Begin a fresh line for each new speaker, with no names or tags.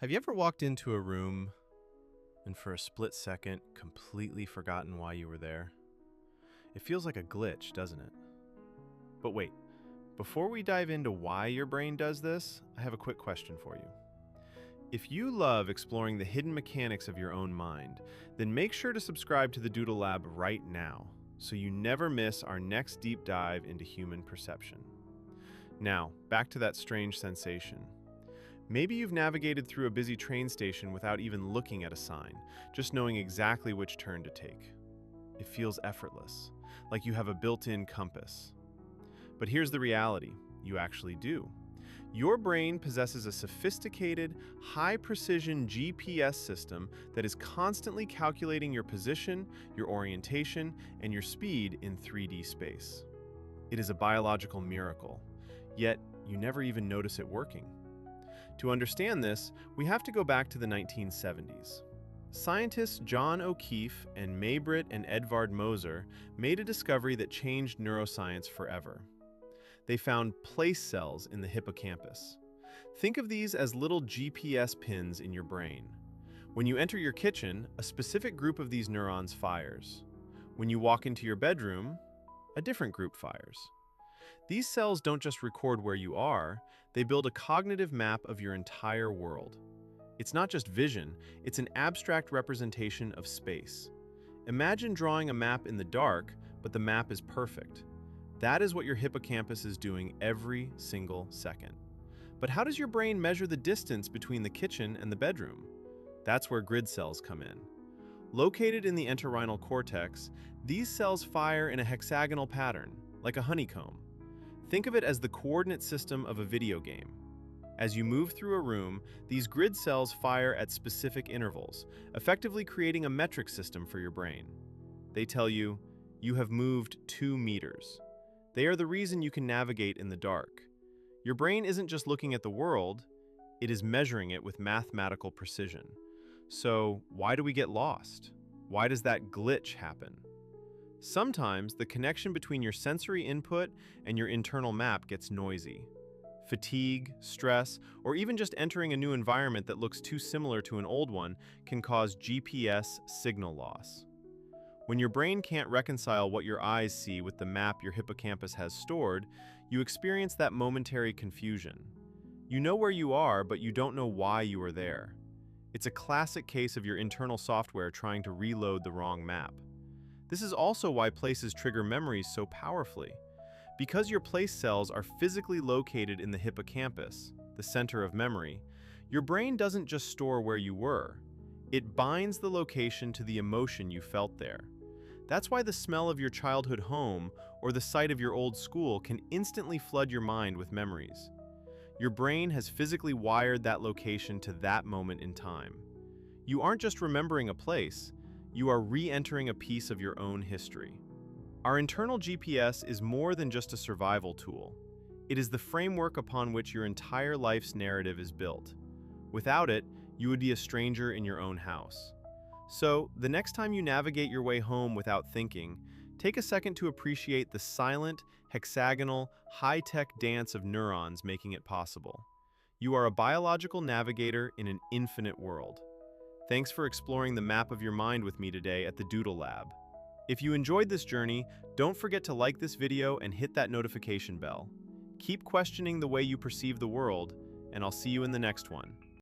Have you ever walked into a room and for a split second completely forgotten why you were there? It feels like a glitch, doesn't it? But wait, before we dive into why your brain does this, I have a quick question for you. If you love exploring the hidden mechanics of your own mind, then make sure to subscribe to the Doodle Lab right now so you never miss our next deep dive into human perception. Now, back to that strange sensation. Maybe you've navigated through a busy train station without even looking at a sign, just knowing exactly which turn to take. It feels effortless, like you have a built-in compass. But here's the reality, you actually do. Your brain possesses a sophisticated, high-precision GPS system that is constantly calculating your position, your orientation, and your speed in 3D space. It is a biological miracle, yet you never even notice it working. To understand this, we have to go back to the 1970s. Scientists John O'Keefe and Maybrit and Edvard Moser made a discovery that changed neuroscience forever. They found place cells in the hippocampus. Think of these as little GPS pins in your brain. When you enter your kitchen, a specific group of these neurons fires. When you walk into your bedroom, a different group fires. These cells don't just record where you are, they build a cognitive map of your entire world. It's not just vision, it's an abstract representation of space. Imagine drawing a map in the dark, but the map is perfect. That is what your hippocampus is doing every single second. But how does your brain measure the distance between the kitchen and the bedroom? That's where grid cells come in. Located in the entorhinal cortex, these cells fire in a hexagonal pattern, like a honeycomb. Think of it as the coordinate system of a video game. As you move through a room, these grid cells fire at specific intervals, effectively creating a metric system for your brain. They tell you, you have moved 2 meters. They are the reason you can navigate in the dark. Your brain isn't just looking at the world, it is measuring it with mathematical precision. So, why do we get lost? Why does that glitch happen? Sometimes the connection between your sensory input and your internal map gets noisy. Fatigue, stress, or even just entering a new environment that looks too similar to an old one can cause GPS signal loss. When your brain can't reconcile what your eyes see with the map your hippocampus has stored, you experience that momentary confusion. You know where you are, but you don't know why you are there. It's a classic case of your internal software trying to reload the wrong map. This is also why places trigger memories so powerfully. Because your place cells are physically located in the hippocampus, the center of memory, your brain doesn't just store where you were. It binds the location to the emotion you felt there. That's why the smell of your childhood home or the sight of your old school can instantly flood your mind with memories. Your brain has physically wired that location to that moment in time. You aren't just remembering a place, you are re-entering a piece of your own history. Our internal GPS is more than just a survival tool. It is the framework upon which your entire life's narrative is built. Without it, you would be a stranger in your own house. So, the next time you navigate your way home without thinking, take a second to appreciate the silent, hexagonal, high-tech dance of neurons making it possible. You are a biological navigator in an infinite world. Thanks for exploring the map of your mind with me today at the Doodle Lab. If you enjoyed this journey, don't forget to like this video and hit that notification bell. Keep questioning the way you perceive the world, and I'll see you in the next one.